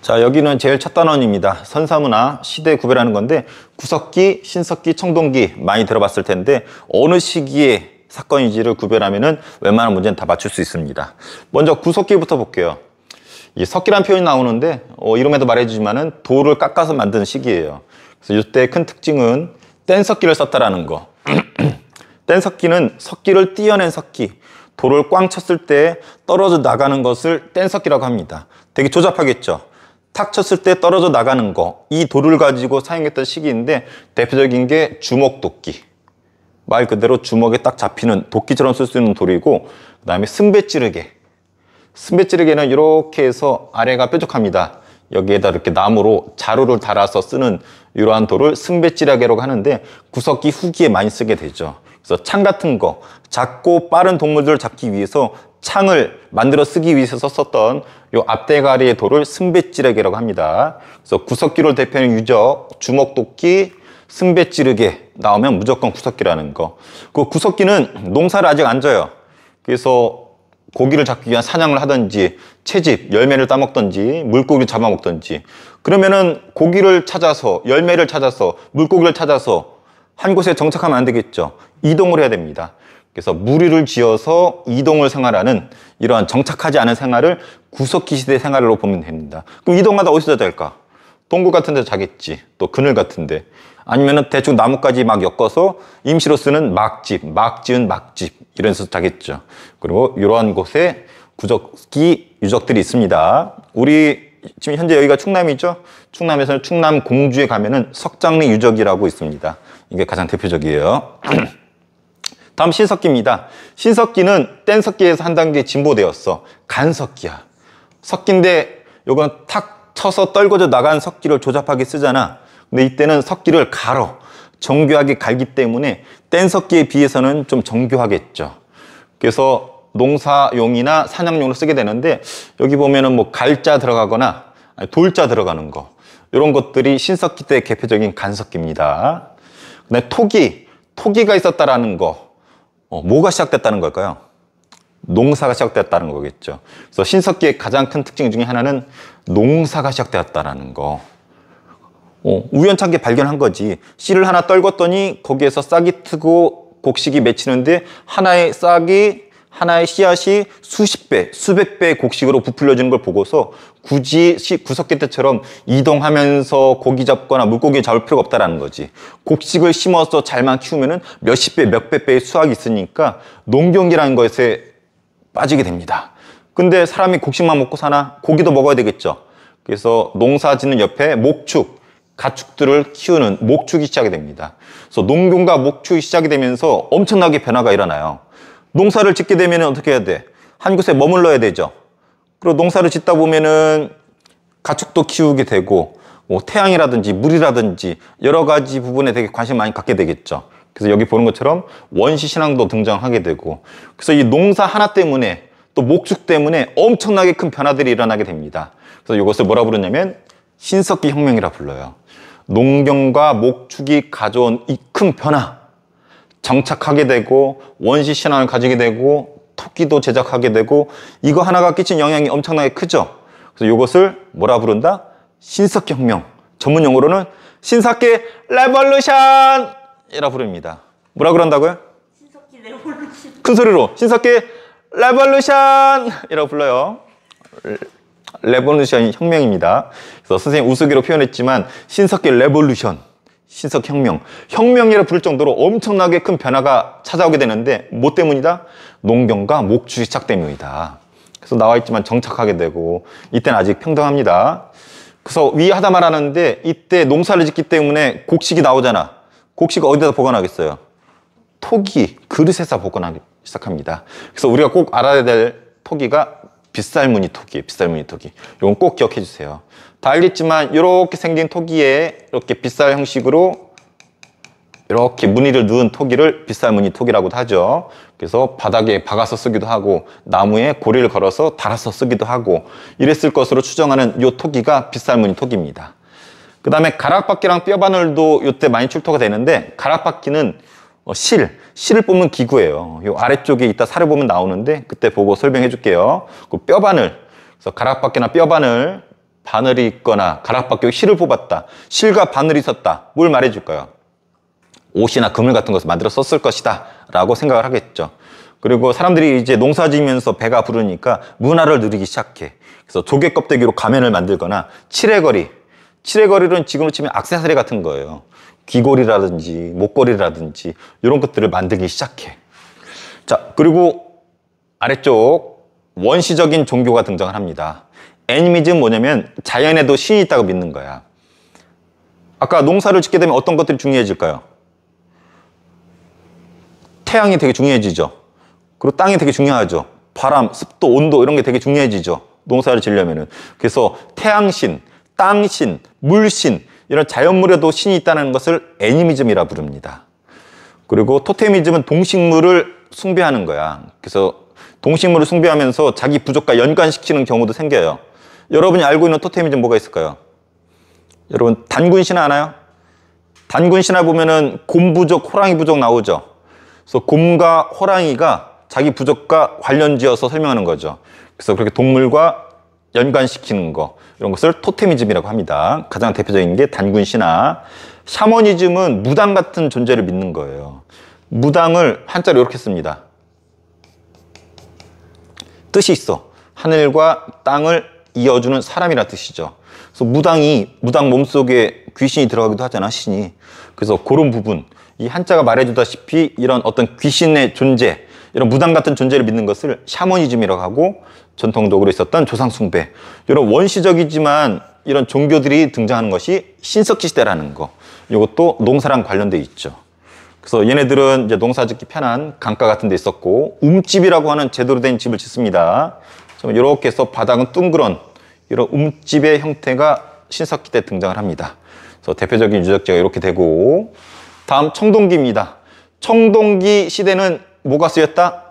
자, 여기는 제일 첫 단원입니다. 선사문화, 시대 구별하는 건데 구석기, 신석기, 청동기 많이 들어봤을 텐데 어느 시기에 사건인지를 구별하면은 웬만한 문제는 다 맞출 수 있습니다. 먼저 구석기부터 볼게요. 이 석기란 표현이 나오는데 이름에도 말해주지만은 돌을 깎아서 만든 시기예요. 그래서 이때 큰 특징은 뗀석기를 썼다라는 거. 뗀석기는 석기를 띄어낸 석기, 돌을 꽝 쳤을 때 떨어져 나가는 것을 뗀석기라고 합니다. 되게 조잡하겠죠. 탁 쳤을 때 떨어져 나가는 거, 이 돌을 가지고 사용했던 시기인데 대표적인 게 주먹도끼. 말 그대로 주먹에 딱 잡히는 도끼처럼 쓸 수 있는 돌이고, 그 다음에 승배찌르개. 승배찌르개는 이렇게 해서 아래가 뾰족합니다. 여기에다 이렇게 나무로 자루를 달아서 쓰는 이러한 돌을 승배찌르개라고 하는데 구석기 후기에 많이 쓰게 되죠. 그래서 창 같은 거, 작고 빠른 동물들을 잡기 위해서 창을 만들어 쓰기 위해서 썼던 요 앞대가리의 돌을 승배찌르개라고 합니다. 그래서 구석기를 대표하는 유적, 주먹도끼, 승배찌르개 나오면 무조건 구석기라는 거. 그 구석기는 농사를 아직 안 져요. 그래서 고기를 잡기 위한 사냥을 하든지 채집, 열매를 따먹든지 물고기를 잡아먹든지, 그러면은 고기를 찾아서 열매를 찾아서 물고기를 찾아서 한 곳에 정착하면 안 되겠죠. 이동을 해야 됩니다. 그래서 무리를 지어서 이동을 생활하는 이러한 정착하지 않은 생활을 구석기 시대 생활로 보면 됩니다. 그럼 이동하다 어디서 잘까? 동굴 같은 데 자겠지. 또 그늘 같은 데. 아니면은 대충 나뭇가지 막 엮어서 임시로 쓰는 막집, 막 지은 막집 이런 데서 자겠죠. 그리고 이러한 곳에 구석기 유적들이 있습니다. 우리 지금 현재 여기가 충남이죠. 충남에서는 충남 공주에 가면은 석장리 유적이라고 있습니다. 이게 가장 대표적이에요. 다음 신석기입니다. 신석기는 뗀석기에서 한 단계 진보되었어. 간석기야. 석기인데 요건 탁 쳐서 떨궈져 나간 석기를 조잡하게 쓰잖아. 근데 이때는 석기를 갈어 정교하게 갈기 때문에 뗀석기에 비해서는 좀 정교하겠죠. 그래서 농사용이나 사냥용으로 쓰게 되는데 여기 보면은 뭐 갈자 들어가거나 돌자 들어가는 거, 이런 것들이 신석기 때 대표적인 간석기입니다. 그다음에 토기가 있었다라는 거. 뭐가 시작됐다는 걸까요? 농사가 시작됐다는 거겠죠. 그래서 신석기의 가장 큰 특징 중에 하나는 농사가 시작되었다는 거. 우연찮게 발견한 거지. 씨를 하나 떨궜더니 거기에서 싹이 트고 곡식이 맺히는데 하나의 싹이, 하나의 씨앗이 수십 배, 수백 배의 곡식으로 부풀려지는 걸 보고서 굳이 구석기 때처럼 이동하면서 고기 잡거나 물고기 잡을 필요가 없다라는 거지. 곡식을 심어서 잘만 키우면은 몇십 배, 몇백 배의 수확이 있으니까 농경이라는 것에 빠지게 됩니다. 근데 사람이 곡식만 먹고 사나? 고기도 먹어야 되겠죠. 그래서 농사 짓는 옆에 목축, 가축들을 키우는 목축이 시작이 됩니다. 그래서 농경과 목축이 시작이 되면서 엄청나게 변화가 일어나요. 농사를 짓게 되면 어떻게 해야 돼? 한 곳에 머물러야 되죠. 그리고 농사를 짓다 보면은 가축도 키우게 되고, 뭐 태양이라든지 물이라든지 여러 가지 부분에 되게 관심 많이 갖게 되겠죠. 그래서 여기 보는 것처럼 원시 신앙도 등장하게 되고, 그래서 이 농사 하나 때문에 또 목축 때문에 엄청나게 큰 변화들이 일어나게 됩니다. 그래서 이것을 뭐라 부르냐면 신석기 혁명이라 불러요. 농경과 목축이 가져온 이 큰 변화, 정착하게 되고 원시 신앙을 가지게 되고 토끼도 제작하게 되고, 이거 하나가 끼친 영향이 엄청나게 크죠. 그래서 이것을 뭐라 부른다? 신석기 혁명. 전문 용어로는 신석기 레볼루션 이라 부릅니다. 뭐라 그런다고요? 신석기 레볼루션. 큰 소리로 신석기 레볼루션 이라고 불러요. 레볼루션이 혁명입니다. 그래서 선생님 우스개로 표현했지만 신석기 레볼루션, 신석혁명, 혁명이라 부를 정도로 엄청나게 큰 변화가 찾아오게 되는데 뭐 때문이다? 농경과 목축이 시작 때문이다. 그래서 나와 있지만 정착하게 되고, 이때는 아직 평등합니다. 그래서 위 하다 말하는데 이때 농사를 짓기 때문에 곡식이 나오잖아. 곡식을 어디다 보관하겠어요? 토기, 그릇에서 보관하기 시작합니다. 그래서 우리가 꼭 알아야 될 토기가 빗살무늬 토기예요. 빗살무늬 토기. 이건 꼭 기억해 주세요. 다 알겠지만 이렇게 생긴 토기에 이렇게 빗살 형식으로 이렇게 무늬를 넣은 토기를 빗살무늬 토기라고도 하죠. 그래서 바닥에 박아서 쓰기도 하고 나무에 고리를 걸어서 달아서 쓰기도 하고 이랬을 것으로 추정하는 이 토기가 빗살무늬 토기입니다. 그 다음에 가락바퀴랑 뼈바늘도 이때 많이 출토가 되는데, 가락바퀴는 실을 뽑는 기구예요. 이 아래쪽에 이따 사례 보면 나오는데 그때 보고 설명해 줄게요. 그 뼈바늘, 그래서 가락바퀴나 뼈바늘, 바늘이 있거나 가락바퀴 실을 뽑았다. 실과 바늘이 있었다. 뭘 말해줄까요? 옷이나 그물 같은 것을 만들어 썼을 것이다 라고 생각을 하겠죠. 그리고 사람들이 이제 농사 지으면서 배가 부르니까 문화를 누리기 시작해. 그래서 조개 껍데기로 가면을 만들거나 칠해거리는 지금으로 치면 액세서리 같은 거예요. 귀걸이라든지 목걸이라든지 이런 것들을 만들기 시작해. 자, 그리고 아래쪽 원시적인 종교가 등장을 합니다. 애니미즘은 뭐냐면 자연에도 신이 있다고 믿는 거야. 아까 농사를 짓게 되면 어떤 것들이 중요해질까요? 태양이 되게 중요해지죠. 그리고 땅이 되게 중요하죠. 바람, 습도, 온도 이런 게 되게 중요해지죠. 농사를 지으려면은. 그래서 태양신, 땅신, 물신 이런 자연물에도 신이 있다는 것을 애니미즘이라 부릅니다. 그리고 토테미즘은 동식물을 숭배하는 거야. 그래서 동식물을 숭배하면서 자기 부족과 연관시키는 경우도 생겨요. 여러분이 알고 있는 토테미즘 뭐가 있을까요? 여러분 단군신화 아나요? 단군신화 보면은 곰 부족, 호랑이 부족 나오죠. 그래서 곰과 호랑이가 자기 부족과 관련지어서 설명하는 거죠. 그래서 그렇게 동물과 연관시키는 거 이런 것을 토테미즘이라고 합니다. 가장 대표적인 게 단군신화. 샤머니즘은 무당 같은 존재를 믿는 거예요. 무당을 한자로 이렇게 씁니다. 뜻이 있어. 하늘과 땅을 이어주는 사람이라는 뜻이죠. 그래서 무당 몸속에 귀신이 들어가기도 하잖아, 신이. 그래서 그런 부분, 이 한자가 말해주다시피 이런 어떤 귀신의 존재, 이런 무당 같은 존재를 믿는 것을 샤머니즘이라고 하고, 전통적으로 있었던 조상 숭배, 이런 원시적이지만 이런 종교들이 등장하는 것이 신석기 시대라는 거. 이것도 농사랑 관련돼 있죠. 그래서 얘네들은 이제 농사 짓기 편한 강가 같은 데 있었고, 움집이라고 하는 제대로 된 집을 짓습니다. 이렇게 해서 바닥은 둥그런 이런 움집의 형태가 신석기 때 등장을 합니다. 그래서 대표적인 유적지가 이렇게 되고, 다음 청동기입니다. 청동기 시대는 뭐가 쓰였다?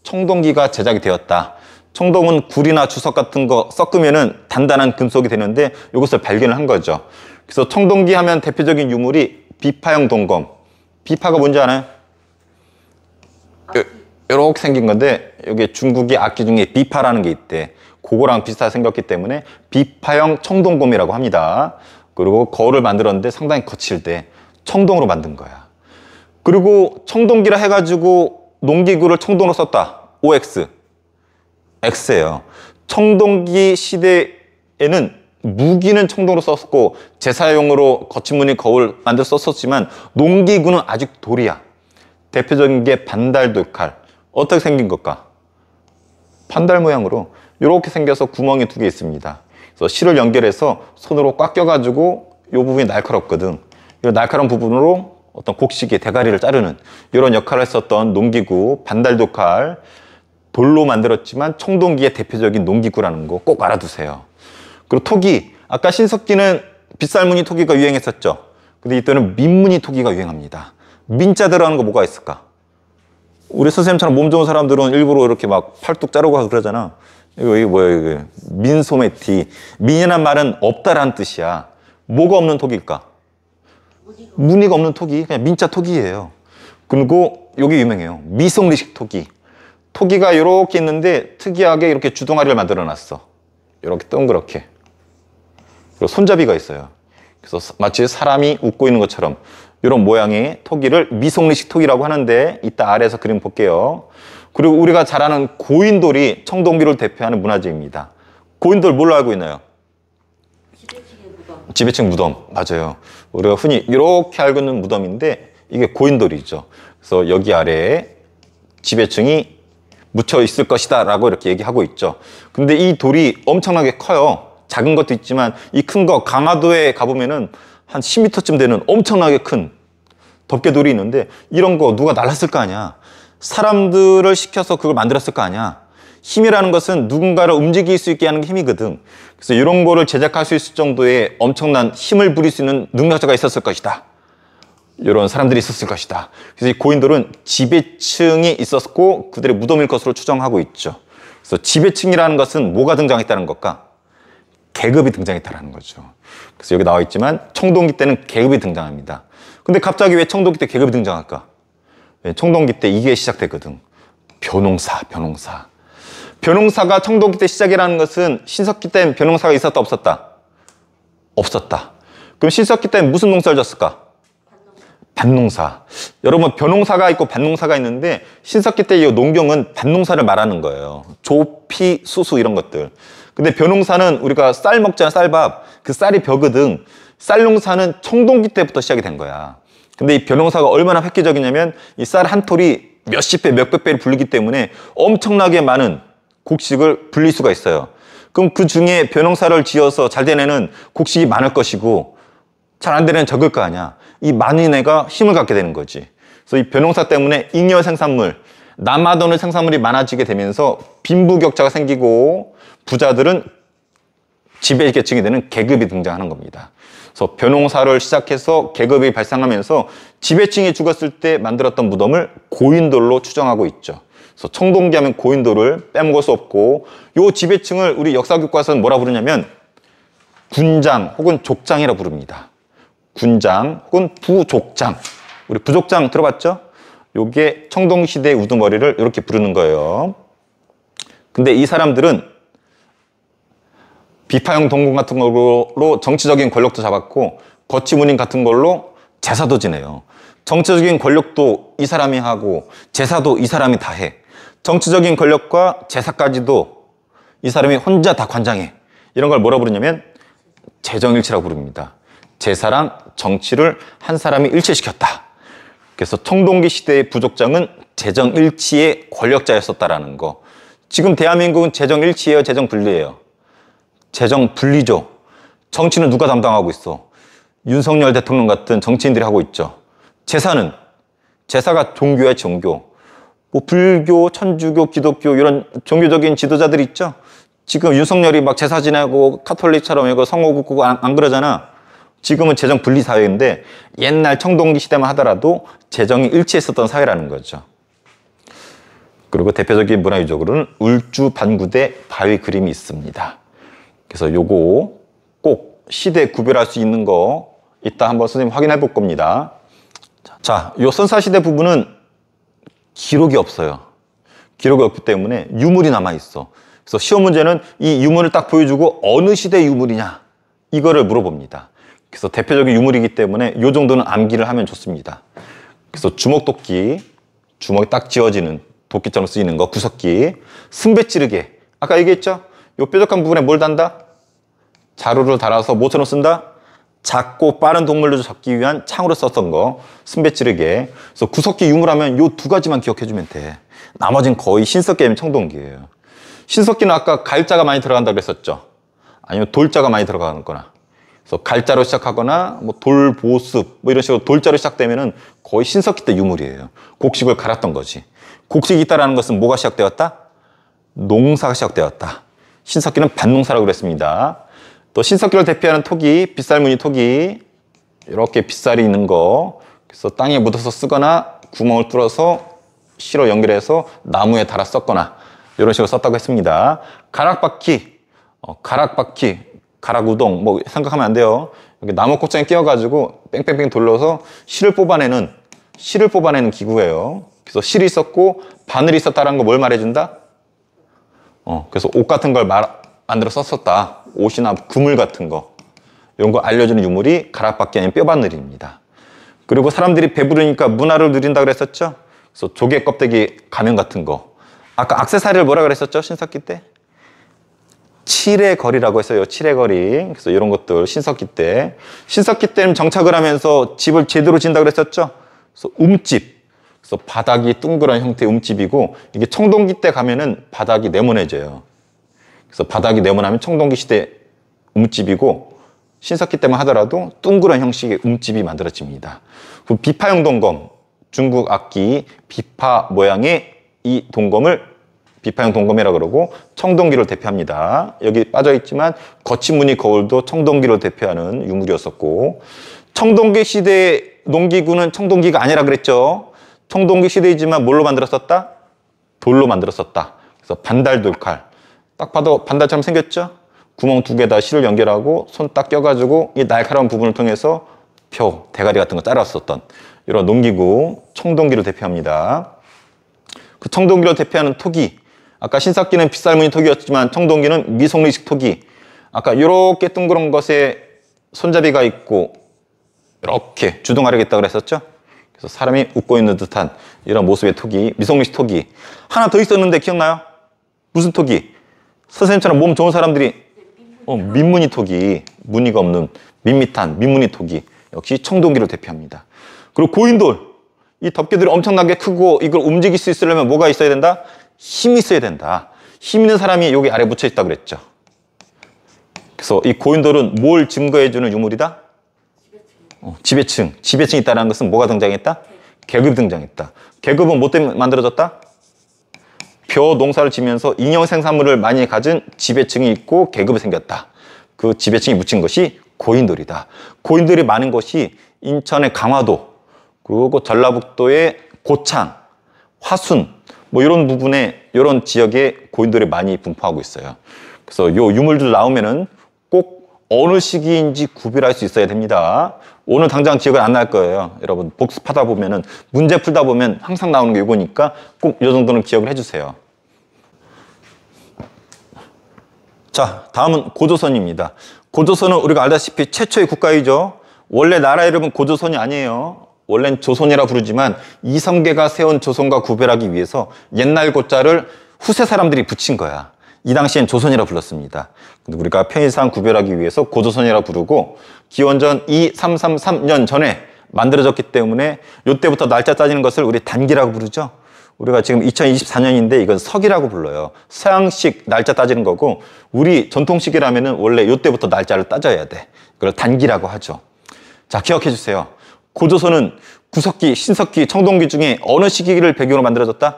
청동기가 제작이 되었다. 청동은 굴이나 주석 같은 거 섞으면은 단단한 금속이 되는데 이것을 발견을 한 거죠. 그래서 청동기 하면 대표적인 유물이 비파형 동검. 비파가 뭔지 아나요? 이렇게 생긴 건데 여기 중국의 악기 중에 비파라는 게 있대. 그거랑 비슷하게 생겼기 때문에 비파형 청동검이라고 합니다. 그리고 거울을 만들었는데 상당히 거칠대. 청동으로 만든 거야. 그리고 청동기라 해가지고 농기구를 청동으로 썼다. OX. X예요. 청동기 시대에는 무기는 청동으로 썼고 제사용으로 거친 무늬 거울 만들어 썼었지만 농기구는 아직 돌이야. 대표적인 게 반달돌칼. 어떻게 생긴 걸까? 반달 모양으로 이렇게 생겨서 구멍이 2개 있습니다. 그래서 실을 연결해서 손으로 꽉 껴가지고 이 부분이 날카롭거든. 이 날카로운 부분으로 어떤 곡식의 대가리를 자르는 이런 역할을 했었던 농기구 반달돌칼. 돌로 만들었지만 청동기의 대표적인 농기구라는 거 꼭 알아두세요. 그리고 토기. 아까 신석기는 빗살무늬 토기가 유행했었죠. 근데 이때는 민무늬 토기가 유행합니다. 민자 들어가는 거 뭐가 있을까? 우리 선생님처럼 몸 좋은 사람들은 일부러 이렇게 막 팔뚝 자르고 하고 그러잖아. 이게 뭐야, 이게. 민소매티. 민이란 말은 없다라는 뜻이야. 뭐가 없는 토기일까? 무늬가 없는 토기. 그냥 민자 토기예요. 그리고 여기 유명해요. 미송리식 토기. 토기가 이렇게 있는데 특이하게 이렇게 주둥아리를 만들어 놨어. 이렇게 동그랗게. 그리고 손잡이가 있어요. 그래서 마치 사람이 웃고 있는 것처럼 이런 모양의 토기를 미송리식 토기라고 하는데 이따 아래에서 그림 볼게요. 그리고 우리가 잘 아는 고인돌이 청동기를 대표하는 문화재입니다. 고인돌 뭘로 알고 있나요? 지배층 무덤. 맞아요. 우리가 흔히 이렇게 알고 있는 무덤인데 이게 고인돌이죠. 그래서 여기 아래에 지배층이 묻혀 있을 것이다 라고 이렇게 얘기하고 있죠. 근데 이 돌이 엄청나게 커요. 작은 것도 있지만 이 큰 거 강화도에 가보면은 한 10m쯤 되는 엄청나게 큰 덮개돌이 있는데 이런 거 누가 날랐을 거 아니야. 사람들을 시켜서 그걸 만들었을 거 아니야. 힘이라는 것은 누군가를 움직일 수 있게 하는 게 힘이거든. 그래서 이런 거를 제작할 수 있을 정도의 엄청난 힘을 부릴 수 있는 능력자가 있었을 것이다. 이런 사람들이 있었을 것이다. 그래서 이 고인돌은 지배층이 있었고 그들의 무덤일 것으로 추정하고 있죠. 그래서 지배층이라는 것은 뭐가 등장했다는 것과 계급이 등장했다는 거죠. 그래서 여기 나와 있지만 청동기 때는 계급이 등장합니다. 근데 갑자기 왜 청동기 때 계급이 등장할까? 왜 청동기 때 이게 시작되거든. 벼농사. 벼농사가 청동기 때 시작이라는 것은 신석기 때는 벼농사가 있었다 없었다? 없었다. 그럼 신석기 때는 무슨 농사를 졌을까? 밭농사. 여러분 벼농사가 있고 밭농사가 있는데 신석기 때 이 농경은 밭농사를 말하는 거예요. 조피, 수수 이런 것들. 근데 벼농사는 우리가 쌀 먹잖아, 쌀밥. 그 쌀이 벼거든. 쌀농사는 청동기 때부터 시작이 된 거야. 근데 이 벼농사가 얼마나 획기적이냐면 이 쌀 한 톨이 몇십 배, 몇백 배를 불리기 때문에 엄청나게 많은 곡식을 불릴 수가 있어요. 그럼 그 중에 벼농사를 지어서 잘 된 애는 곡식이 많을 것이고 잘 안 되는 애는 적을 거 아니야. 이 많은 애가 힘을 갖게 되는 거지. 그래서 이 벼농사 때문에 잉여 생산물, 남아도는 생산물이 많아지게 되면서 빈부격차가 생기고 부자들은 지배계층이 되는 계급이 등장하는 겁니다. 그래서 벼농사를 시작해서 계급이 발생하면서 지배층이 죽었을 때 만들었던 무덤을 고인돌로 추정하고 있죠. 그래서 청동기 하면 고인돌을 빼먹을 수 없고 요 지배층을 우리 역사교과서는 뭐라 부르냐면 군장 혹은 족장이라 부릅니다. 군장 혹은 부족장. 우리 부족장 들어봤죠? 요게 청동시대의 우두머리를 이렇게 부르는 거예요. 근데 이 사람들은 비파형 동공 같은 걸로 정치적인 권력도 잡았고 거치문인 같은 걸로 제사도 지내요. 정치적인 권력도 이 사람이 하고 제사도 이 사람이 다 해. 정치적인 권력과 제사까지도 이 사람이 혼자 다 관장해. 이런 걸 뭐라 부르냐면 재정일치라고 부릅니다. 제사랑 정치를 한 사람이 일치시켰다. 그래서 청동기 시대의 부족장은 재정일치의 권력자였었다라는 거. 지금 대한민국은 재정일치예요, 재정분리예요? 재정분리죠. 정치는 누가 담당하고 있어? 윤석열 대통령 같은 정치인들이 하고 있죠. 제사가 종교야, 종교. 뭐 불교, 천주교, 기독교 이런 종교적인 지도자들이 있죠. 지금 윤석열이 막 제사 지내고 카톨릭처럼 이거 성호 굽고 안 그러잖아. 지금은 재정 분리 사회인데 옛날 청동기 시대만 하더라도 재정이 일치했었던 사회라는 거죠. 그리고 대표적인 문화유적으로는 울주반구대 바위 그림이 있습니다. 그래서 요거 꼭 시대 구별할 수 있는 거 이따 한번 선생님 확인해 볼 겁니다. 자, 요 선사시대 부분은 기록이 없어요. 기록이 없기 때문에 유물이 남아 있어. 그래서 시험 문제는 이 유물을 딱 보여주고 어느 시대 유물이냐 이거를 물어봅니다. 그래서 대표적인 유물이기 때문에 요 정도는 암기를 하면 좋습니다. 그래서 주먹도끼, 주먹이 딱 쥐어지는 도끼처럼 쓰이는 거, 구석기, 승배찌르개. 아까 얘기했죠? 요 뾰족한 부분에 뭘 단다? 자루를 달아서 뭐처럼 쓴다? 작고 빠른 동물들을 잡기 위한 창으로 썼던 거, 승배찌르개. 그래서 구석기 유물하면 요 두 가지만 기억해주면 돼. 나머지는 거의 신석기면 청동기예요. 신석기는 아까 갈자가 많이 들어간다고 했었죠. 아니면 돌자가 많이 들어가거나. 그래서 갈자로 시작하거나 뭐 돌보습 뭐 이런 식으로 돌자로 시작되면은 거의 신석기 때 유물이에요. 곡식을 갈았던 거지. 곡식이 있다라는 것은 뭐가 시작되었다? 농사가 시작되었다. 신석기는 밭농사라고 그랬습니다. 또 신석기를 대표하는 토기, 빗살무늬 토기 이렇게 빗살이 있는 거. 그래서 땅에 묻어서 쓰거나 구멍을 뚫어서 실로 연결해서 나무에 달아 썼거나 이런 식으로 썼다고 했습니다. 가락바퀴, 가락우동 뭐 생각하면 안 돼요. 여기 나무 꽃장에 끼워가지고 뺑뺑뺑 돌려서 실을 뽑아내는 기구예요. 그래서 실이 있었고 바늘이 있었다는 거 뭘 말해준다? 그래서 옷 같은 걸 만들어 썼었다. 옷이나 그물 같은 거 이런 거 알려주는 유물이 가락바퀴 아닌 뼈바늘입니다. 그리고 사람들이 배부르니까 문화를 누린다 그랬었죠. 그래서 조개 껍데기 가면 같은 거. 아까 액세서리를 뭐라 그랬었죠? 신석기 때? 칠해거리라고 했어요. 칠해거리. 그래서 이런 것들 신석기 때. 신석기 때는 정착을 하면서 집을 제대로 짓는다 그랬었죠. 그래서 움집. 그래서 바닥이 둥그런 형태의 움집이고 이게 청동기 때 가면은 바닥이 네모내져요. 그래서 바닥이 네모나면 청동기 시대 움집이고 신석기 때만 하더라도 둥그런 형식의 움집이 만들어집니다. 그 비파형 동검. 중국 악기 비파 모양의 이 동검을 비파형 동검이라고 그러고 청동기를 대표합니다. 여기 빠져있지만 거치무늬 거울도 청동기를 대표하는 유물이었었고 청동기 시대의 농기구는 청동기가 아니라 그랬죠. 청동기 시대이지만 뭘로 만들었었다? 돌로 만들었었다. 그래서 반달돌칼. 딱 봐도 반달처럼 생겼죠? 구멍 두 개다 실을 연결하고 손 딱 껴가지고 이 날카로운 부분을 통해서 표, 대가리 같은 거 잘랐었던 이런 농기구 청동기를 대표합니다. 그 청동기를 대표하는 토기. 아까 신석기는 빗살무늬 토기였지만 청동기는 미송리식 토기. 아까 이렇게 둥그런 것에 손잡이가 있고 이렇게 주둥아리가 있다고 그랬었죠? 그래서 사람이 웃고 있는 듯한 이런 모습의 토기, 미성미식 토기. 하나 더 있었는데 기억나요? 무슨 토기? 선생님처럼 몸 좋은 사람들이 민무늬 토기, 무늬가 없는 밋밋한 민무늬 토기. 역시 청동기를 대표합니다. 그리고 고인돌, 이 덮개들이 엄청나게 크고 이걸 움직일 수 있으려면 뭐가 있어야 된다? 힘이 있어야 된다. 힘 있는 사람이 여기 아래 묻혀 있다고 그랬죠. 그래서 이 고인돌은 뭘 증거해주는 유물이다? 지배층. 지배층이 있다는 것은 뭐가 등장했다? 계급이 등장했다. 계급은 뭐 때문에 만들어졌다? 벼 농사를 지면서 인형 생산물을 많이 가진 지배층이 있고 계급이 생겼다. 그 지배층이 묻힌 것이 고인돌이다. 고인돌이 많은 것이 인천의 강화도, 그리고 전라북도의 고창, 화순, 뭐 이런 부분에, 이런 지역에 고인돌이 많이 분포하고 있어요. 그래서 요 유물들 나오면은 꼭 어느 시기인지 구별할 수 있어야 됩니다. 오늘 당장 기억은 안 날 거예요. 여러분 복습하다 보면은, 문제 풀다 보면 항상 나오는 게 이거니까 꼭 이 정도는 기억을 해주세요. 자, 다음은 고조선입니다. 고조선은 우리가 알다시피 최초의 국가이죠. 원래 나라 이름은 고조선이 아니에요. 원래는 조선이라 부르지만 이성계가 세운 조선과 구별하기 위해서 옛날 고자를 후세 사람들이 붙인 거야. 이 당시엔 조선이라 불렀습니다. 근데 우리가 편의상 구별하기 위해서 고조선이라 부르고, 기원전 2333년 전에 만들어졌기 때문에 이때부터 날짜 따지는 것을 우리 단기라고 부르죠. 우리가 지금 2024년인데 이건 석이라고 불러요. 서양식 날짜 따지는 거고, 우리 전통식이라면은 원래 이때부터 날짜를 따져야 돼. 그걸 단기라고 하죠. 자, 기억해 주세요. 고조선은 구석기, 신석기, 청동기 중에 어느 시기를 배경으로 만들어졌다?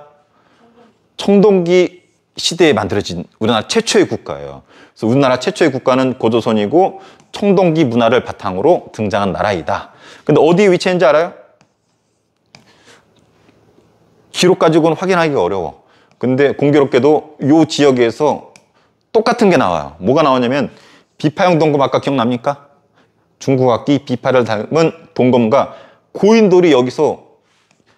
청동기 시대에 만들어진 우리나라 최초의 국가예요. 그래서 우리나라 최초의 국가는 고조선이고 청동기 문화를 바탕으로 등장한 나라이다. 근데 어디에 위치했는지 알아요? 기록 가지고는 확인하기가 어려워. 근데 공교롭게도 이 지역에서 똑같은 게 나와요. 뭐가 나오냐면 비파형 동검, 아까 기억납니까? 중국 악기 비파를 닮은 동검과 고인돌이 여기서,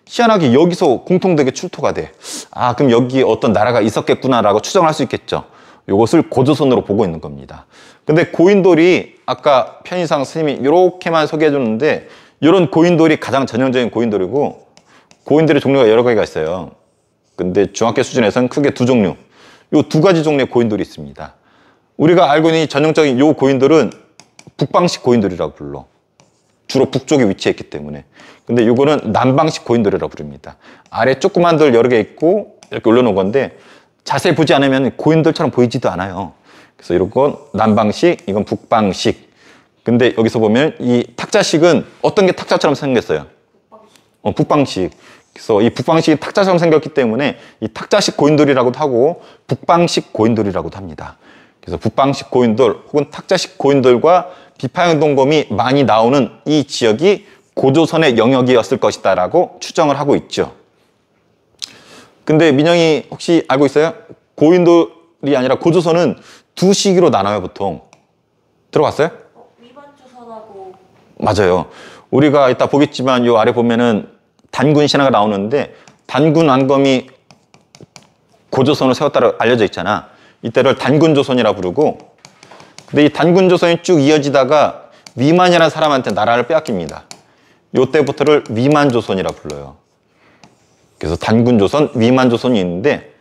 희한하게 여기서 공통되게 출토가 돼. 아, 그럼 여기에 어떤 나라가 있었겠구나라고 추정할 수 있겠죠. 이것을 고조선으로 보고 있는 겁니다. 근데 고인돌이 아까 편의상 스님이 이렇게만 소개해 줬는데, 이런 고인돌이 가장 전형적인 고인돌이고, 고인돌의 종류가 여러 가지가 있어요. 근데 중학교 수준에서는 크게 두 종류, 요 두 가지 종류의 고인돌이 있습니다. 우리가 알고 있는 전형적인 요 고인돌은 북방식 고인돌이라고 불러. 주로 북쪽에 위치했기 때문에. 근데 요거는 남방식 고인돌이라고 부릅니다. 아래 조그만 돌 여러 개 있고 이렇게 올려놓은 건데, 자세히 보지 않으면 고인돌처럼 보이지도 않아요. 그래서 이런 건 남방식, 이건 북방식. 근데 여기서 보면 이 탁자식은 어떤 게 탁자처럼 생겼어요? 북방식. 그래서 이 북방식이 탁자처럼 생겼기 때문에 이 탁자식 고인돌이라고도 하고 북방식 고인돌이라고도 합니다. 그래서 북방식 고인돌 혹은 탁자식 고인돌과 비파형 동검이 많이 나오는 이 지역이 고조선의 영역이었을 것이다 라고 추정을 하고 있죠. 근데 민영이 혹시 알고 있어요? 고인돌이 아니라 고조선은 두 시기로 나눠요, 보통. 들어봤어요? 위반조선하고. 맞아요. 우리가 이따 보겠지만 이 아래 보면은 단군 신화가 나오는데, 단군 왕검이 고조선을 세웠다고 알려져 있잖아. 이때를 단군조선이라 부르고, 근데 이 단군조선이 쭉 이어지다가 위만이라는 사람한테 나라를 빼앗깁니다. 이때부터를 위만조선이라 불러요. 그래서 단군조선, 위만조선이 있는데,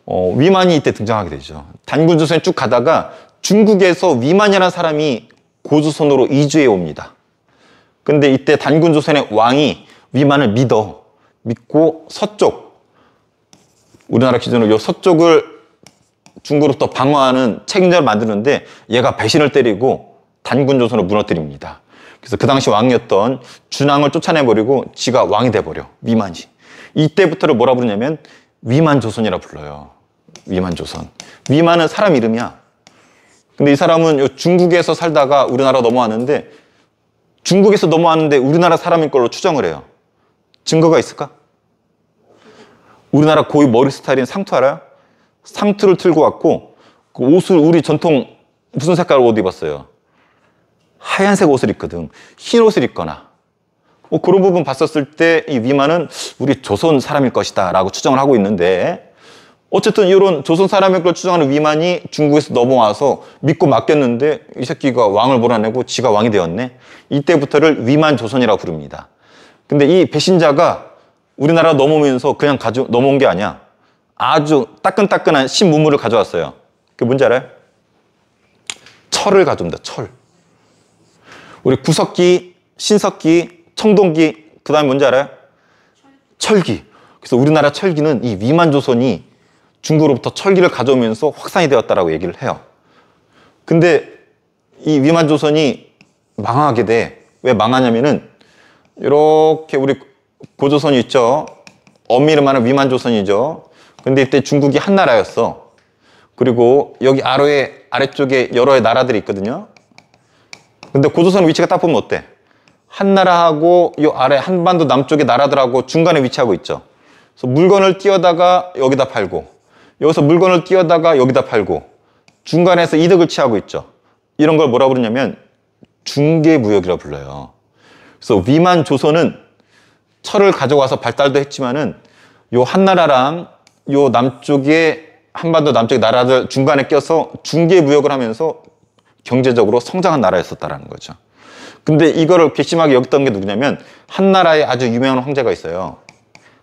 위만이 이때 등장하게 되죠. 단군조선이 쭉 가다가 중국에서 위만이라는 사람이 고조선으로 이주해 옵니다. 근데 이때 단군조선의 왕이 위만을 믿고 서쪽, 우리나라 기준으로 이 서쪽을 중국으로부터 방어하는 책임자를 만드는데, 얘가 배신을 때리고 단군조선을 무너뜨립니다. 그래서 그 당시 왕이었던 준왕을 쫓아내버리고 지가 왕이 돼버려, 위만이. 이때부터를 뭐라 부르냐면 위만조선이라 불러요. 위만조선. 위만은 사람 이름이야. 근데 이 사람은 중국에서 살다가 우리나라 넘어왔는데, 중국에서 넘어왔는데 우리나라 사람인 걸로 추정을 해요. 증거가 있을까? 우리나라 고유 머리 스타일인 상투 알아요? 상투를 틀고 왔고, 그 옷을 우리 전통 무슨 색깔 옷 입었어요? 하얀색 옷을 입거든. 흰 옷을 입거나. 그런 부분 봤었을 때 이 위만은 우리 조선 사람일 것이다 라고 추정을 하고 있는데, 어쨌든 이런 조선 사람의 걸 추정하는 위만이 중국에서 넘어와서 믿고 맡겼는데 이 새끼가 왕을 몰아내고 지가 왕이 되었네. 이때부터를 위만 조선이라고 부릅니다. 근데 이 배신자가 우리나라 넘어오면서 그냥 넘어온 게 아니야. 아주 따끈따끈한 신문물을 가져왔어요. 그게 뭔지 알아요? 철을 가져옵니다. 철. 우리 구석기, 신석기, 청동기, 그 다음에 뭔지 알아요? 철기. 그래서 우리나라 철기는 이 위만조선이 중국으로부터 철기를 가져오면서 확산이 되었다라고 얘기를 해요. 근데 이 위만조선이 망하게 돼. 왜 망하냐면은 이렇게 우리 고조선이 있죠. 엄밀히 말하면 위만조선이죠. 근데 이때 중국이 한 나라였어. 그리고 여기 아래쪽에 여러 나라들이 있거든요. 근데 고조선 위치가 딱 보면 어때? 한 나라하고 이 아래 한반도 남쪽의 나라들하고 중간에 위치하고 있죠. 그래서 물건을 띄어다가 여기다 팔고, 여기서 물건을 띄어다가 여기다 팔고, 중간에서 이득을 취하고 있죠. 이런 걸 뭐라 부르냐면 중개무역이라고 불러요. 그래서 위만 조선은 철을 가져와서 발달도 했지만은 요 한나라랑 요 남쪽의 한반도 남쪽의 나라들 중간에 껴서 중개무역을 하면서 경제적으로 성장한 나라였었다라는 거죠. 근데 이거를 괘씸하게 여겼던 게 누구냐면 한나라에 아주 유명한 황제가 있어요.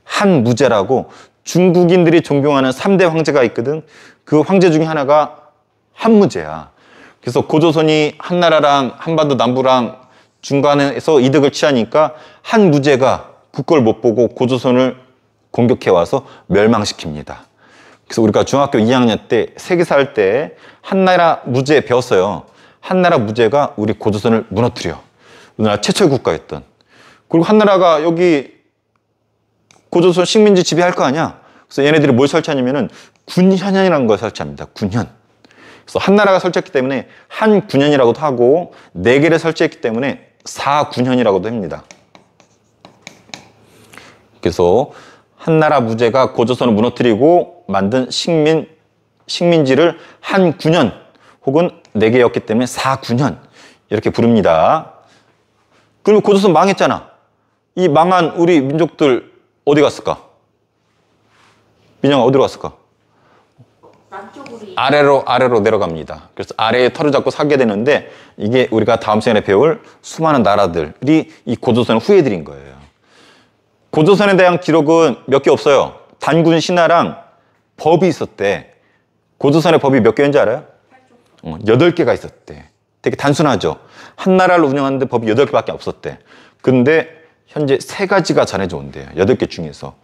한무제라고 중국인들이 존경하는 3대 황제가 있거든. 그 황제 중에 하나가 한무제야. 그래서 고조선이 한나라랑 한반도 남부랑 중간에서 이득을 취하니까 한무제가 그걸 못 보고 고조선을 공격해 와서 멸망시킵니다. 그래서 우리가 중학교 2학년 때 세계사 할 때 한나라 무제 배웠어요. 한나라 무제가 우리 고조선을 무너뜨려. 우리나라 최초의 국가였던. 그리고 한나라가 여기 고조선 식민지 지배할 거 아니야. 그래서 얘네들이 뭘 설치하냐면은 군현이라는 걸 설치합니다. 군현. 그래서 한나라가 설치했기 때문에 한군현이라고도 하고 4개를 설치했기 때문에 4군현이라고도 합니다. 그래서 한나라 무제가 고조선을 무너뜨리고 만든 식민지를 한군현 혹은 4개였기 때문에 4군현 이렇게 부릅니다. 그리고 고조선 망했잖아. 이 망한 우리 민족들 어디 갔을까? 민영아 어디로 갔을까? 남쪽으로 아래로 내려갑니다. 그래서 아래에 털을 잡고 살게 되는데 이게 우리가 다음 시간에 배울 수많은 나라들이 이 고조선의 후예들인 거예요. 고조선에 대한 기록은 몇 개 없어요. 단군 신하랑 법이 있었대. 고조선의 법이 몇 개인지 알아요? 8개가 있었대. 되게 단순하죠. 한 나라를 운영하는데 법이 8개밖에 없었대. 근데 현재 3가지가 전해져 온대요. 8개 중에서.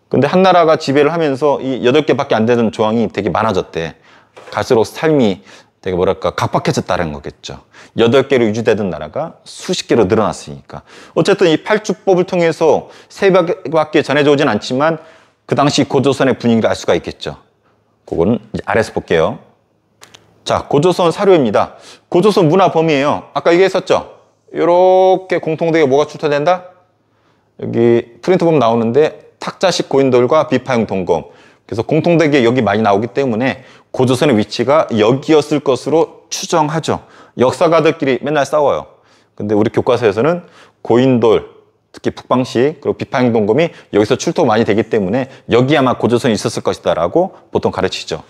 근데 한 나라가 지배를 하면서 이 8개밖에 안 되는 조항이 되게 많아졌대. 갈수록 삶이 되게 뭐랄까 각박해졌다는 거겠죠. 8개로 유지되던 나라가 수십 개로 늘어났으니까. 어쨌든 이 8주법을 통해서 3개밖에 전해져 오진 않지만 그 당시 고조선의 분위기를 알 수가 있겠죠. 그거는 이제 아래에서 볼게요. 자, 고조선 사료입니다. 고조선 문화 범위예요. 아까 얘기했었죠. 이렇게 공통되게 뭐가 출토된다? 여기 프린트 보면 나오는데 탁자식 고인돌과 비파형 동검. 그래서 공통되게 여기 많이 나오기 때문에 고조선의 위치가 여기였을 것으로 추정하죠. 역사가들끼리 맨날 싸워요. 근데 우리 교과서에서는 고인돌, 특히 북방식, 그리고 비파형 동검이 여기서 출토 많이 되기 때문에 여기 아마 고조선이 있었을 것이다 라고 보통 가르치죠.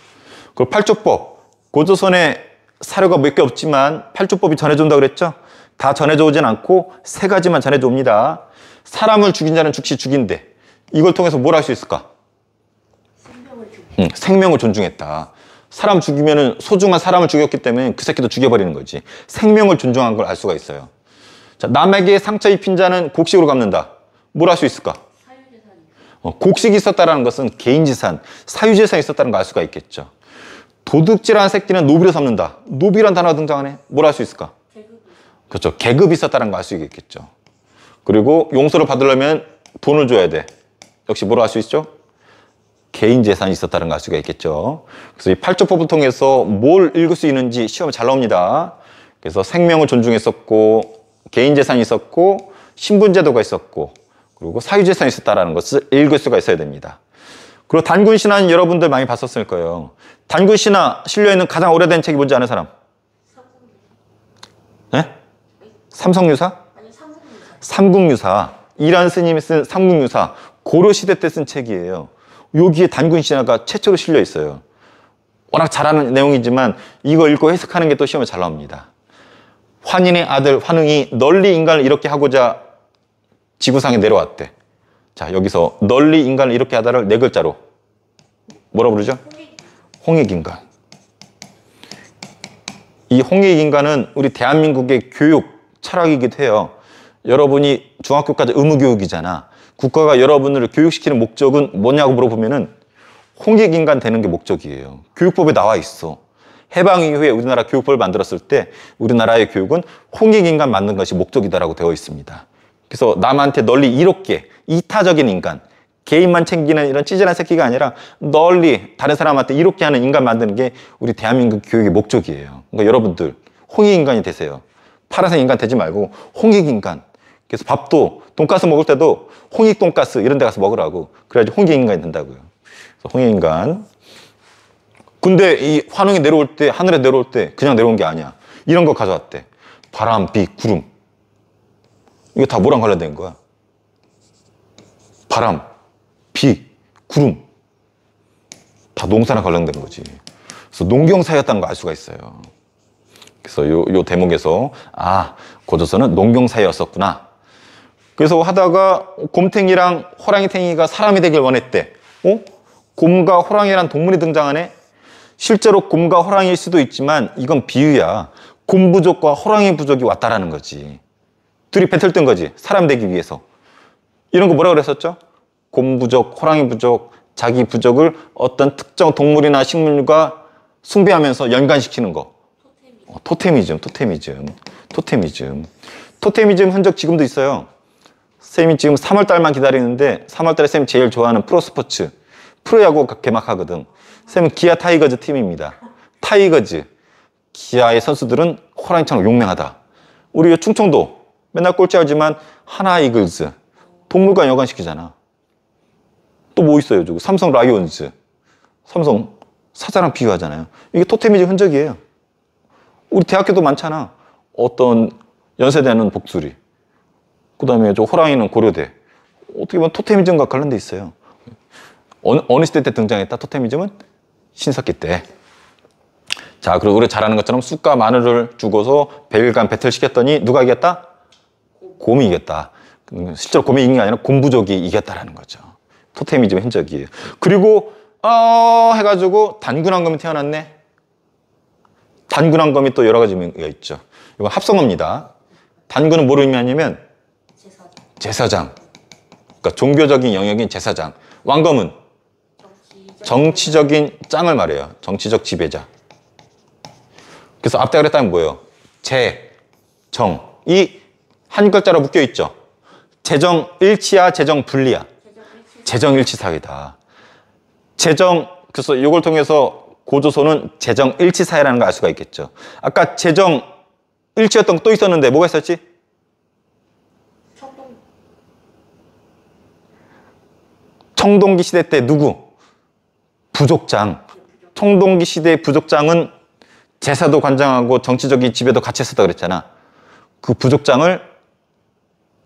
그리고 팔조법. 고조선에 사료가 몇 개 없지만 팔조법이 전해져 온다고 그랬죠? 다 전해져 오진 않고 3가지만 전해져 옵니다. 사람을 죽인 자는 즉시 죽인대. 이걸 통해서 뭘 할 수 있을까? 생명을 존중했다. 사람 죽이면은 소중한 사람을 죽였기 때문에 그 새끼도 죽여버리는 거지. 생명을 존중한 걸 알 수가 있어요. 자, 남에게 상처 입힌 자는 곡식으로 갚는다. 뭘 할 수 있을까? 사유재산이. 곡식이 있었다는 것은 개인재산, 사유재산이 있었다는 걸 알 수가 있겠죠. 도둑질하는 새끼는 노비로 삼는다. 노비란 단어가 등장하네. 뭘 할 수 있을까? 계급이. 그렇죠. 계급이 있었다는 걸 알 수 있겠죠. 그리고 용서를 받으려면 돈을 줘야 돼. 역시 뭐로 할 수 있죠? 개인 재산이 있었다는 걸 알 수가 있겠죠. 그래서 이 8조법을 통해서 뭘 읽을 수 있는지 시험에 잘 나옵니다. 그래서 생명을 존중했었고, 개인 재산이 있었고, 신분제도가 있었고, 그리고 사유재산이 있었다는 것을 읽을 수가 있어야 됩니다. 그리고 단군신화는 여러분들 많이 봤었을 거예요. 단군신화 실려있는 가장 오래된 책이 뭔지 아는 사람? 네? 삼성유사? 아니 삼성유사. 삼국유사. 이란 스님이 쓴 삼국유사. 고려시대 때 쓴 책이에요. 여기에 단군 신화가 최초로 실려 있어요. 워낙 잘하는 내용이지만 이거 읽고 해석하는 게 또 시험에 잘 나옵니다. 환인의 아들 환웅이 널리 인간을 이렇게 하고자 지구상에 내려왔대. 자, 여기서 널리 인간을 이렇게 하다를 네 글자로 뭐라 부르죠? 홍익인간. 이 홍익인간은 우리 대한민국의 교육 철학이기도 해요. 여러분이 중학교까지 의무교육이잖아. 국가가 여러분을 교육시키는 목적은 뭐냐고 물어보면은 홍익인간 되는 게 목적이에요. 교육법에 나와 있어. 해방 이후에 우리나라 교육법을 만들었을 때 우리나라의 교육은 홍익인간 만든 것이 목적이다라고 되어 있습니다. 그래서 남한테 널리 이롭게 이타적인 인간, 개인만 챙기는 이런 찌질한 새끼가 아니라 널리 다른 사람한테 이롭게 하는 인간 만드는 게 우리 대한민국 교육의 목적이에요. 그러니까 여러분들 홍익인간이 되세요. 파란색 인간 되지 말고 홍익인간. 그래서 밥도 돈가스 먹을 때도 홍익 돈가스 이런 데 가서 먹으라고. 그래야지 홍익인간이 된다고요. 그래서 홍익인간. 근데 이 환웅이 내려올 때, 하늘에 내려올 때 그냥 내려온 게 아니야. 이런 거 가져왔대. 바람, 비, 구름. 이거 다 뭐랑 관련된 거야? 바람, 비, 구름. 다 농사랑 관련된 거지. 그래서 농경사였다는 거 알 수가 있어요. 그래서 요 대목에서 아, 고조선은 농경사였었구나. 그래서 하다가 곰탱이랑 호랑이탱이가 사람이 되길 원했대. 곰과 호랑이란 동물이 등장하네? 실제로 곰과 호랑이일 수도 있지만 이건 비유야. 곰 부족과 호랑이 부족이 왔다라는 거지. 둘이 배틀 뜬 거지. 사람 되기 위해서. 이런 거 뭐라고 그랬었죠? 곰 부족, 호랑이 부족, 자기 부족을 어떤 특정 동물이나 식물과 숭배하면서 연관시키는 거. 토테미즘. 토테미즘 흔적 지금도 있어요. 쌤이 지금 3월달만 기다리는데 3월달에 쌤이 제일 좋아하는 프로스포츠 프로야구가 개막하거든. 쌤은 기아 타이거즈 팀입니다. 타이거즈. 기아의 선수들은 호랑이처럼 용맹하다. 우리 충청도 맨날 꼴찌하지만 하나 이글즈. 동물과 연관시키잖아. 또 뭐 있어요? 삼성 라이온즈. 삼성 사자랑 비교하잖아요. 이게 토테미즘 흔적이에요. 우리 대학교도 많잖아. 어떤 연세대는 복수리. 그 다음에 저 호랑이는 고려대. 어떻게 보면 토테미즘과 관련돼 있어요. 어느 시대 때 등장했다? 토테미즘은? 신석기 때. 자, 그리고 우리 잘 아는 것처럼 쑥과 마늘을 주고서 100일간 배틀시켰더니 누가 이겼다? 곰이 이겼다. 실제로 곰이 이긴 게 아니라 곰부족이 이겼다라는 거죠. 토테미즘의 흔적이에요. 그리고 해가지고 단군왕검이 태어났네. 단군왕검이 또 여러 가지 의미가 있죠. 이건 합성어입니다. 단군은 뭐를 의미하냐면 제사장. 그러니까 종교적인 영역인 제사장. 왕검은 정치적인 짱을 말해요. 정치적 지배자. 그래서 앞에 그랬다면 뭐예요? 재, 정. 이 한 글자로 묶여있죠. 재정일치야, 재정분리야. 재정일치사회다. 그래서 이걸 통해서 고조선은 재정일치사회라는 걸 알 수가 있겠죠. 아까 재정일치였던 거 또 있었는데 뭐가 있었지? 청동기 시대 때 누구? 부족장. 청동기 시대의 부족장은 제사도 관장하고 정치적인 지배도 같이 했었다고 그랬잖아. 그 부족장을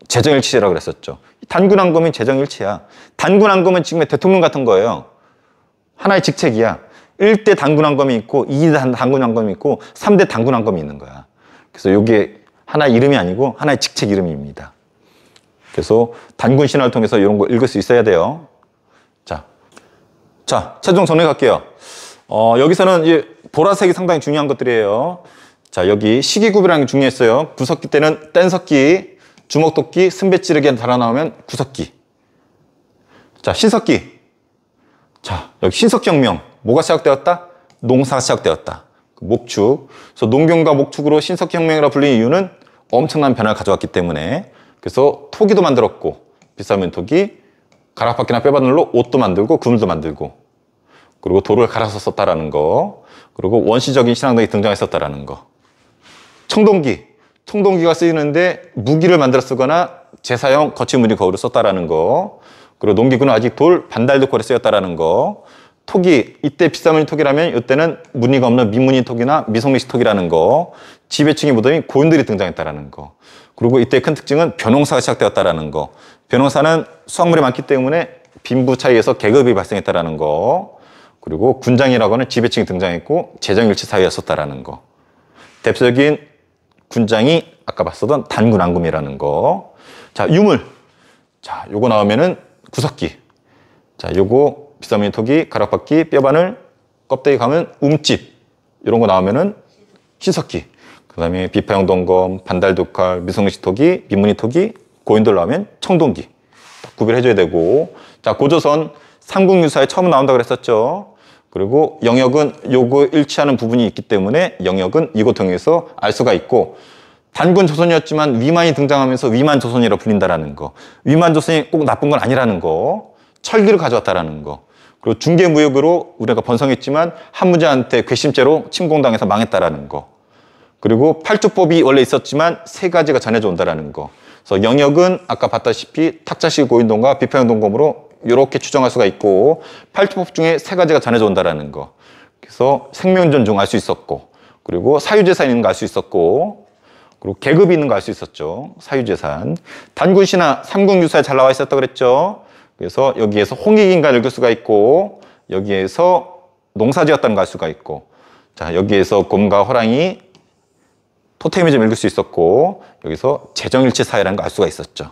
재정일치라고 그랬었죠. 단군왕검이 재정일치야. 단군왕검은 지금의 대통령 같은 거예요. 하나의 직책이야. 1대 단군왕검이 있고 2대 단군왕검이 있고 3대 단군왕검이 있는 거야. 그래서 이게 하나의 이름이 아니고 하나의 직책 이름입니다. 그래서 단군 신화를 통해서 이런 거 읽을 수 있어야 돼요. 자, 최종 정리 갈게요. 여기서는 이제 보라색이 상당히 중요한 것들이에요. 자, 여기 시기 구별하는 게 중요했어요. 구석기 때는 뗀석기, 주먹도끼, 승배찌르기 달아 나오면 구석기. 자, 신석기. 자, 여기 신석혁명. 뭐가 시작되었다? 농사가 시작되었다. 목축. 그래서 농경과 목축으로 신석혁명이라 불리는 이유는 엄청난 변화를 가져왔기 때문에. 그래서 토기도 만들었고, 비싸면 토기, 가락바퀴나 뼈바늘로 옷도 만들고 그물도 만들고, 그리고 돌을 갈아서 썼다라는 거, 그리고 원시적인 신앙등이 등장했었다라는 거. 청동기가 쓰이는데 무기를 만들어 쓰거나 제사용 거친 무늬 거울을 썼다라는 거. 그리고 농기구는 아직 돌, 반달도골에 쓰였다라는 거. 토기, 이때 비싸무늬 토기라면 이때는 무늬가 없는 민무늬 토기나 미송리식 토기라는 거. 지배층이 무덤이 고인들이 등장했다라는 거. 그리고 이때 큰 특징은 벼농사가 시작되었다라는 거. 벼농사는 수확물이 많기 때문에 빈부 차이에서 계급이 발생했다라는 거. 그리고 군장이라고 하는 지배층이 등장했고 재정일치 사회였었다라는 거. 대표적인 군장이 아까 봤었던 단군왕금이라는 거. 자, 유물. 자, 요거 나오면은 구석기. 자, 요거 비싸면 토기, 가락바퀴, 뼈바늘, 껍데기 가면 움집. 이런 거 나오면은 신석기. 그 다음에 비파형 동검, 반달독칼, 미성식 토기, 민무늬 토기, 고인돌 나오면 청동기. 딱 구별해줘야 되고. 자, 고조선 삼국유사에 처음 나온다고 그랬었죠. 그리고 영역은 요거 일치하는 부분이 있기 때문에 영역은 이거 통해서 알 수가 있고, 단군 조선이었지만 위만이 등장하면서 위만 조선이라 불린다라는 거. 위만 조선이 꼭 나쁜 건 아니라는 거. 철기를 가져왔다라는 거. 그리고 중개무역으로 우리가 번성했지만 한무제한테 괘씸죄로 침공당해서 망했다라는 거. 그리고 팔주법이 원래 있었지만 세 가지가 전해져 온다라는 거. 그래서 영역은 아까 봤다시피 탁자식 고인동과 비파형 동검으로 이렇게 추정할 수가 있고, 팔주법 중에 세 가지가 전해져 온다라는 거. 그래서 생명존중 알 수 있었고, 그리고 사유재산 있는 거 알 수 있었고, 그리고 계급이 있는 거 알 수 있었죠. 사유재산. 단군신화 삼국유사에 잘 나와 있었다고 그랬죠. 그래서 여기에서 홍익인가를 읽을 수가 있고, 여기에서 농사지었다는 거 알 수가 있고, 자, 여기에서 곰과 호랑이 토테미즘 읽을 수 있었고, 여기서 재정일치 사회라는 거 알 수가 있었죠.